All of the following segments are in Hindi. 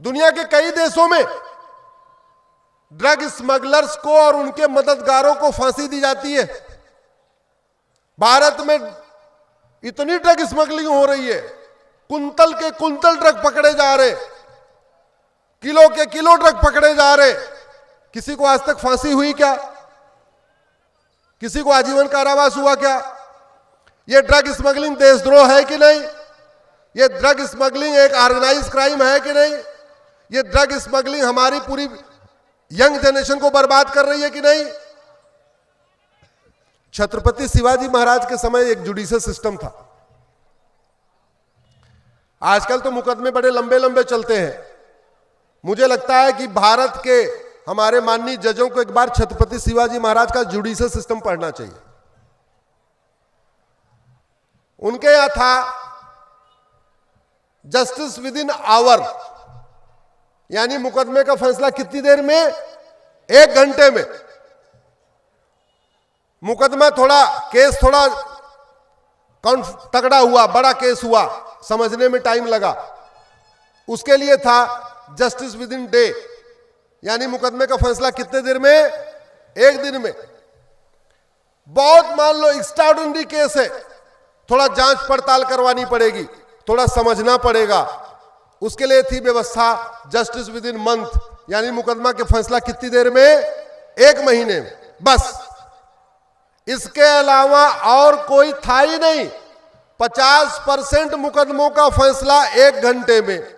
दुनिया के कई देशों में ड्रग स्मगलर्स को और उनके मददगारों को फांसी दी जाती है। भारत में इतनी ड्रग स्मगलिंग हो रही है, कुंतल के कुंतल ड्रग पकड़े जा रहे, किलो के किलो ड्रग पकड़े जा रहे। किसी को आज तक फांसी हुई क्या? किसी को आजीवन कारावास हुआ क्या? यह ड्रग स्मगलिंग देशद्रोह है कि नहीं? यह ड्रग स्मगलिंग एक ऑर्गेनाइज क्राइम है कि नहीं? यह ड्रग स्मगलिंग हमारी पूरी यंग जनरेशन को बर्बाद कर रही है कि नहीं? छत्रपति शिवाजी महाराज के समय एक जुडिशियल सिस्टम था। आजकल तो मुकदमे बड़े लंबे लंबे चलते हैं। मुझे लगता है कि भारत के हमारे माननीय जजों को एक बार छत्रपति शिवाजी महाराज का जुडिशियल सिस्टम पढ़ना चाहिए। उनके यहां था जस्टिस विद इन आवर, यानी मुकदमे का फैसला कितनी देर में? 1 घंटे में। मुकदमा केस थोड़ा तगड़ा हुआ, बड़ा केस हुआ, समझने में टाइम लगा, उसके लिए था जस्टिस विद इन डे, यानी मुकदमे का फैसला कितने देर में? 1 दिन में। बहुत मान लो एक्स्ट्राऑर्डिनरी केस है, थोड़ा जांच पड़ताल करवानी पड़ेगी, थोड़ा समझना पड़ेगा, उसके लिए थी व्यवस्था जस्टिस विद इन मंथ, यानी मुकदमा के फैसला कितनी देर में? 1 महीने में, बस। इसके अलावा और कोई था ही नहीं। 50% मुकदमों का फैसला 1 घंटे में,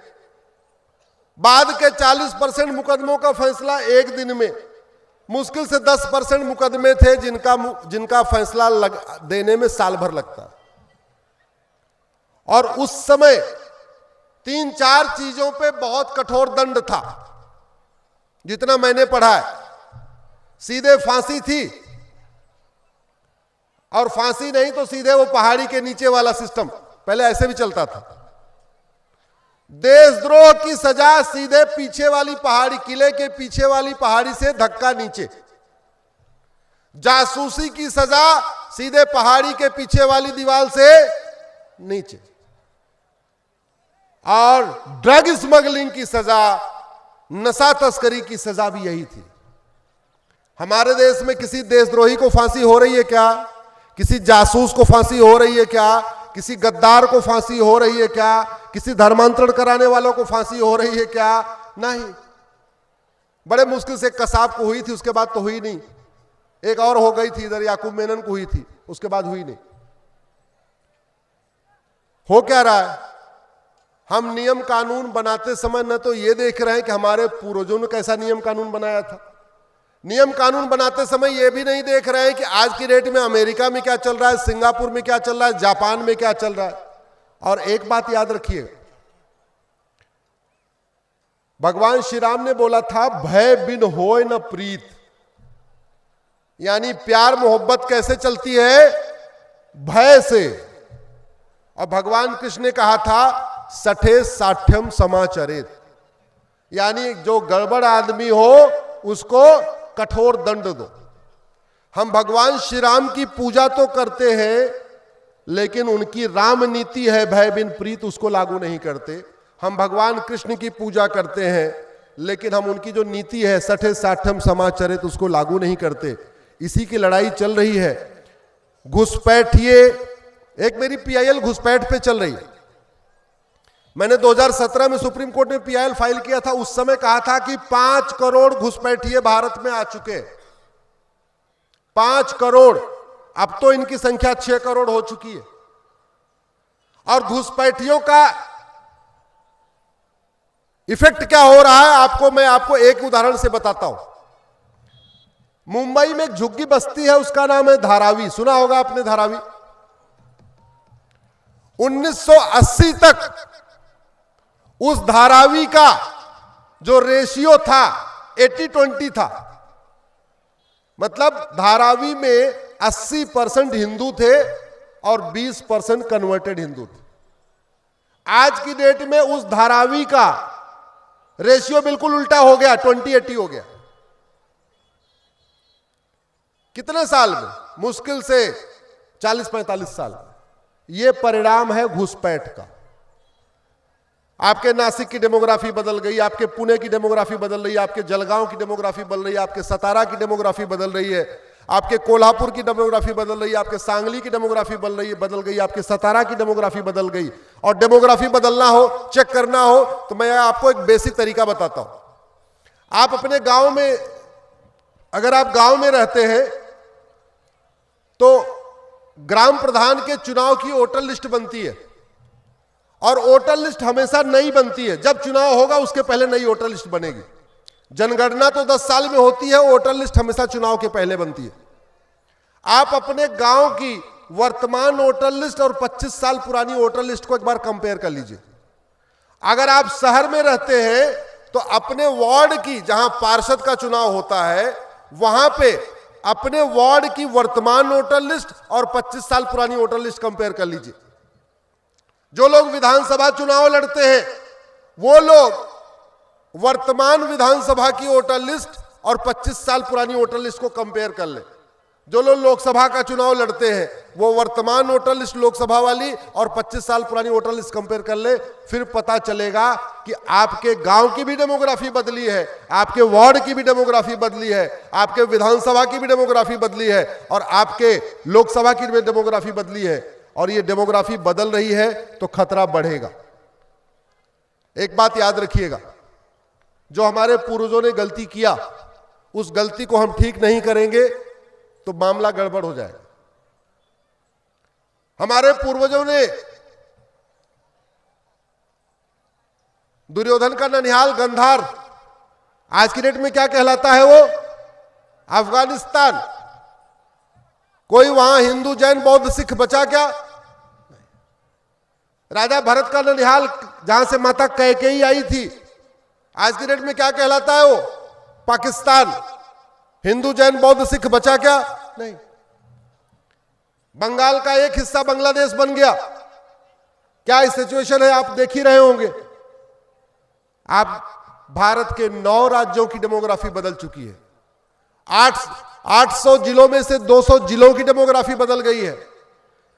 बाद के 40% मुकदमों का फैसला 1 दिन में। मुश्किल से 10% मुकदमे थे जिनका फैसला देने में साल भर लगता। और उस समय 3-4 चीजों पे बहुत कठोर दंड था, जितना मैंने पढ़ा है। सीधे फांसी थी, और फांसी नहीं तो सीधे वो पहाड़ी के नीचे वाला सिस्टम, पहले ऐसे भी चलता था। देशद्रोह की सजा सीधे पीछे वाली पहाड़ी, किले के पीछे वाली पहाड़ी से धक्का नीचे। जासूसी की सजा सीधे पहाड़ी के पीछे वाली दीवार से नीचे। और ड्रग स्मगलिंग की सजा, नशा तस्करी की सजा भी यही थी। हमारे देश में किसी देशद्रोही को फांसी हो रही है क्या? किसी जासूस को फांसी हो रही है क्या? किसी गद्दार को फांसी हो रही है क्या? किसी धर्मांतरण कराने वालों को फांसी हो रही है क्या? नहीं। बड़े मुश्किल से कसाब को हुई थी, उसके बाद तो हुई नहीं। एक और हो गई थी इधर, याकूब मेनन को हुई थी, उसके बाद हुई नहीं। हो क्या रहा है? हम नियम कानून बनाते समय न तो ये देख रहे हैं कि हमारे पूर्वजों ने कैसा नियम कानून बनाया था, नियम कानून बनाते समय ये भी नहीं देख रहे हैं कि आज की डेट में अमेरिका में क्या चल रहा है, सिंगापुर में क्या चल रहा है, जापान में क्या चल रहा है। और एक बात याद रखिए, भगवान श्री राम ने बोला था, भय बिन होय न प्रीत, यानी प्यार मोहब्बत कैसे चलती है? भय से। और भगवान कृष्ण ने कहा था, सठे साठ्यम समाचरित, यानी जो गड़बड़ आदमी हो उसको कठोर दंड दो। हम भगवान श्री राम की पूजा तो करते हैं, लेकिन उनकी राम नीति है भय बिन प्रीत, उसको लागू नहीं करते। हम भगवान कृष्ण की पूजा करते हैं, लेकिन हम उनकी जो नीति है सठे साठ्यम समाचरित, उसको लागू नहीं करते। इसी की लड़ाई चल रही है। घुसपैठिए, एक मेरी पीआईएल घुसपैठ पे चल रही है। मैंने 2017 में सुप्रीम कोर्ट में पीआईएल फाइल किया था। उस समय कहा था कि 5 करोड़ घुसपैठिए भारत में आ चुके, 5 करोड़। अब तो इनकी संख्या 6 करोड़ हो चुकी है। और घुसपैठियों का इफेक्ट क्या हो रहा है मैं आपको एक उदाहरण से बताता हूं। मुंबई में एक झुग्गी बस्ती है, उसका नाम है धारावी। सुना होगा आपने धारावी। 1980 तक उस धारावी का जो रेशियो था 80-20 था। मतलब धारावी में 80% हिंदू थे और 20% कन्वर्टेड हिंदू थे। आज की डेट में उस धारावी का रेशियो बिल्कुल उल्टा हो गया, 20-80 हो गया। कितने साल में? मुश्किल से 40-45 साल में। यह परिणाम है घुसपैठ का। आपके नासिक की डेमोग्राफी बदल गई, आपके पुणे की डेमोग्राफी बदल रही है, आपके जलगांव की डेमोग्राफी बदल रही है, आपके सतारा की डेमोग्राफी बदल रही है, आपके कोल्हापुर की डेमोग्राफी बदल रही है, आपके सांगली की डेमोग्राफी बदल गई, आपके सतारा की डेमोग्राफी बदल गई। और डेमोग्राफी बदलना हो, चेक करना हो, तो मैं आपको एक बेसिक तरीका बताता हूं। आप अपने गांव में, अगर आप गांव में रहते हैं तो ग्राम प्रधान के चुनाव की वोटर लिस्ट बनती है, और वोटर लिस्ट हमेशा नई बनती है। जब चुनाव होगा उसके पहले नई वोटर लिस्ट बनेगी। जनगणना तो 10 साल में होती है, वोटर लिस्ट हमेशा चुनाव के पहले बनती है। आप अपने गांव की वर्तमान वोटर लिस्ट और 25 साल पुरानी वोटर लिस्ट को एक बार कंपेयर कर लीजिए। अगर आप शहर में रहते हैं तो अपने वार्ड की, जहां पार्षद का चुनाव होता है, वहां पे अपने वार्ड की वर्तमान वोटर लिस्ट और 25 साल पुरानी वोटर लिस्ट कंपेयर कर लीजिए। जो लोग विधानसभा चुनाव लड़ते हैं वो लोग वर्तमान विधानसभा की वोटर लिस्ट और 25 साल पुरानी वोटर लिस्ट को कंपेयर कर ले। जो लोग लोकसभा का चुनाव लड़ते हैं वो वर्तमान वोटर लिस्ट लोकसभा वाली और 25 साल पुरानी वोटर लिस्ट कंपेयर कर ले। फिर पता चलेगा कि आपके गांव की भी डेमोग्राफी बदली है, आपके वार्ड की भी डेमोग्राफी बदली है, आपके विधानसभा की भी डेमोग्राफी बदली है, और आपके लोकसभा की भी डेमोग्राफी बदली है। और ये डेमोग्राफी बदल रही है तो खतरा बढ़ेगा। एक बात याद रखिएगा, जो हमारे पूर्वजों ने गलती किया उस गलती को हम ठीक नहीं करेंगे तो मामला गड़बड़ हो जाएगा। हमारे पूर्वजों ने दुर्योधन का ननिहाल गंधार आज की डेट में क्या कहलाता है? वो अफगानिस्तान। कोई वहां हिंदू जैन बौद्ध सिख बचा क्या? राजा भरत का ननिहाल जहां से माता कैकेयी आई थी, आज की डेट में क्या कहलाता है? वो पाकिस्तान। हिंदू जैन बौद्ध सिख बचा क्या? नहीं। बंगाल का एक हिस्सा बांग्लादेश बन गया। क्या सिचुएशन है आप देख ही रहे होंगे। आप भारत के 9 राज्यों की डेमोग्राफी बदल चुकी है। 800 जिलों में से 200 जिलों की डेमोग्राफी बदल गई है।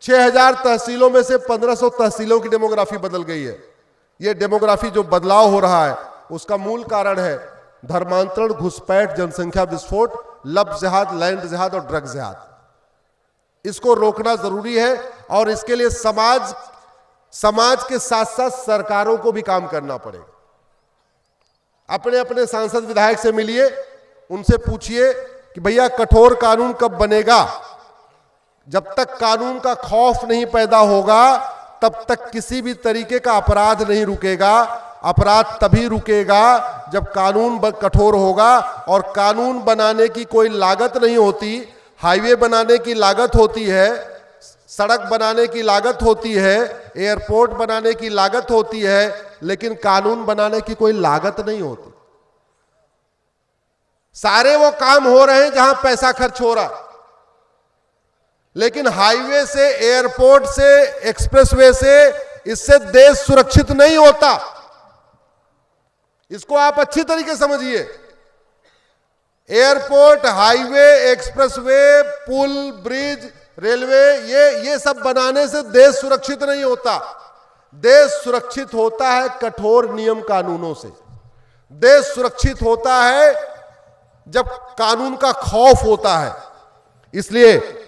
6000 तहसीलों में से 1500 तहसीलों की डेमोग्राफी बदल गई है। यह डेमोग्राफी जो बदलाव हो रहा है उसका मूल कारण है धर्मांतरण, घुसपैठ, जनसंख्या विस्फोट, लव जिहाद, लैंड जिहाद और ड्रग जिहाद। इसको रोकना जरूरी है और इसके लिए समाज के साथ साथ सरकारों को भी काम करना पड़ेगा। अपने अपने सांसद विधायक से मिलिए, उनसे पूछिए कि भैया कठोर कानून कब बनेगा। जब तक कानून का खौफ नहीं पैदा होगा तब तक किसी भी तरीके का अपराध नहीं रुकेगा। अपराध तभी रुकेगा जब कानून कठोर होगा, और कानून बनाने की कोई लागत नहीं होती। हाईवे बनाने की लागत होती है, सड़क बनाने की लागत होती है, एयरपोर्ट बनाने की लागत होती है, लेकिन कानून बनाने की कोई लागत नहीं होती। सारे वो काम हो रहे हैं जहां पैसा खर्च हो रहा, लेकिन हाईवे से, एयरपोर्ट से, एक्सप्रेसवे से, इससे देश सुरक्षित नहीं होता। इसको आप अच्छी तरीके समझिए। एयरपोर्ट, हाईवे, एक्सप्रेसवे, पुल, ब्रिज, रेलवे, ये सब बनाने से देश सुरक्षित नहीं होता। देश सुरक्षित होता है कठोर नियम कानूनों से। देश सुरक्षित होता है जब कानून का खौफ होता है। इसलिए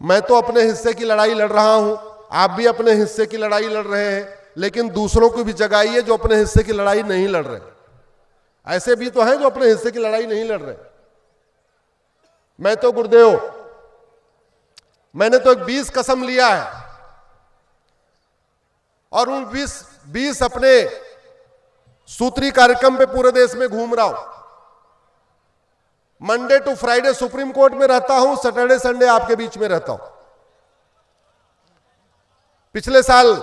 मैं तो अपने हिस्से की लड़ाई लड़ रहा हूं, आप भी अपने हिस्से की लड़ाई लड़ रहे हैं, लेकिन दूसरों को भी जगाइए जो अपने हिस्से की लड़ाई नहीं लड़ रहे। ऐसे भी तो हैं जो अपने हिस्से की लड़ाई नहीं लड़ रहे। मैं तो गुरुदेव, मैंने तो एक 20 कसम लिया है और उन 20 अपने सूत्री कार्यक्रम पे पूरे देश में घूम रहा हूं। Monday to Friday Supreme Court में रहता हूं, सैटरडे संडे आपके बीच में रहता हूं। पिछले साल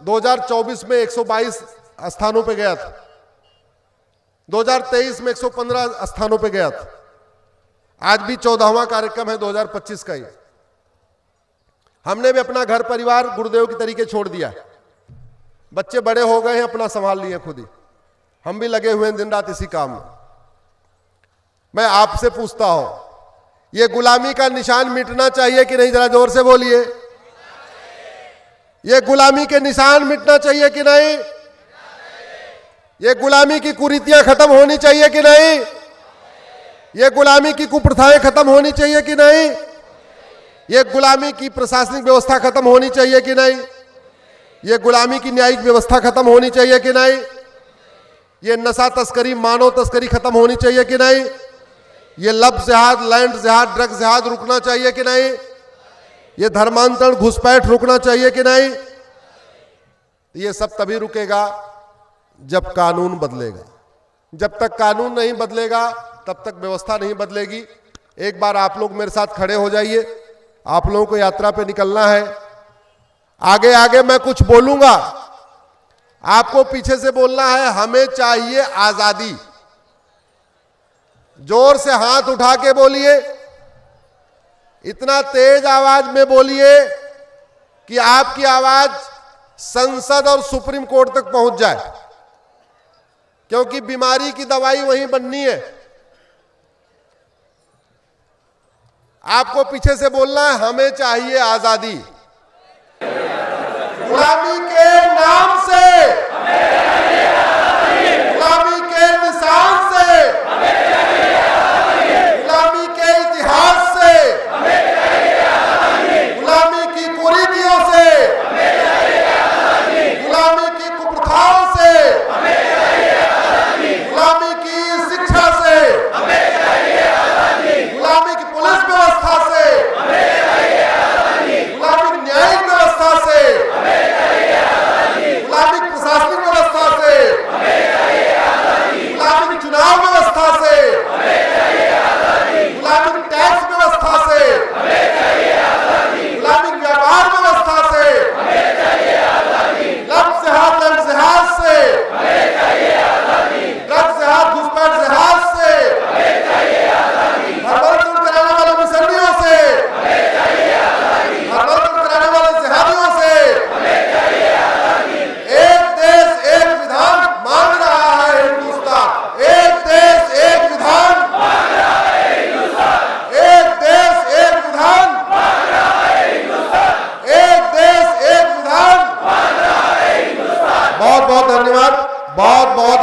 2024 में 122 स्थानों पे गया था, 2023 में 115 स्थानों पे गया था। आज भी 14वां कार्यक्रम है 2025 का। ये हमने भी अपना घर परिवार गुरुदेव के तरीके छोड़ दिया। बच्चे बड़े हो गए हैं, अपना संभाल लिए खुद ही। हम भी लगे हुए हैं दिन रात इसी काम में। मैं आपसे पूछता हूं, ये गुलामी का निशान मिटना चाहिए कि नहीं? जरा जोर से बोलिए। ये गुलामी के निशान मिटना चाहिए कि नहीं? ये गुलामी की कुरीतियां खत्म होनी चाहिए कि नहीं? ये गुलामी की कुप्रथाएं खत्म होनी चाहिए कि नहीं? ये गुलामी की प्रशासनिक व्यवस्था खत्म होनी चाहिए कि नहीं? ये गुलामी की न्यायिक व्यवस्था खत्म होनी चाहिए कि नहीं? ये नशा तस्करी, मानव तस्करी खत्म होनी चाहिए कि नहीं? ये लब जिहाद, लैंड जिहाद, ड्रग जिहाद रुकना चाहिए कि नहीं? ये धर्मांतरण, घुसपैठ रुकना चाहिए कि नहीं? ये सब तभी रुकेगा जब कानून बदलेगा। जब तक कानून नहीं बदलेगा तब तक व्यवस्था नहीं बदलेगी। एक बार आप लोग मेरे साथ खड़े हो जाइए, आप लोगों को यात्रा पे निकलना है। आगे आगे मैं कुछ बोलूंगा, आपको पीछे से बोलना है हमें चाहिए आजादी। जोर से हाथ उठा के बोलिए, इतना तेज आवाज में बोलिए कि आपकी आवाज संसद और सुप्रीम कोर्ट तक पहुंच जाए, क्योंकि बीमारी की दवाई वहीं बननी है। आपको पीछे से बोलना है हमें चाहिए आजादी। गुलामी के नाम से, गुलामी के निशान से, गुलामी के इतिहास से, गुलामी की कुरीतियों से, गुलामी की कुप्रथाओं से, गुलामी की शिक्षा से, गुलामी की पुलिस व्यवस्था से, गुलामी की न्यायिक व्यवस्था से, गुलामी की प्रशासनिक व्यवस्था से, गुलामी की चुनाव व्यवस्था से, गुलामी की टैक्स व्यवस्था से, गुलामी की व्यापार व्यवस्था से, लब जिहाद, लैंड जिहाद से, ड्रग जिहाद, घुसपैठ जिहाद से, धर्मांतरण कराने वाले मिशनरियों से, धर्मांतरण कराने वाले जिहादियों से। एक देश एक विधान मांग रहा है हिंदुस्तान। एक देश एक विधान, एक देश एक विधान, एक देश एक विधान। बहुत बहुत धन्यवाद, बहुत बहुत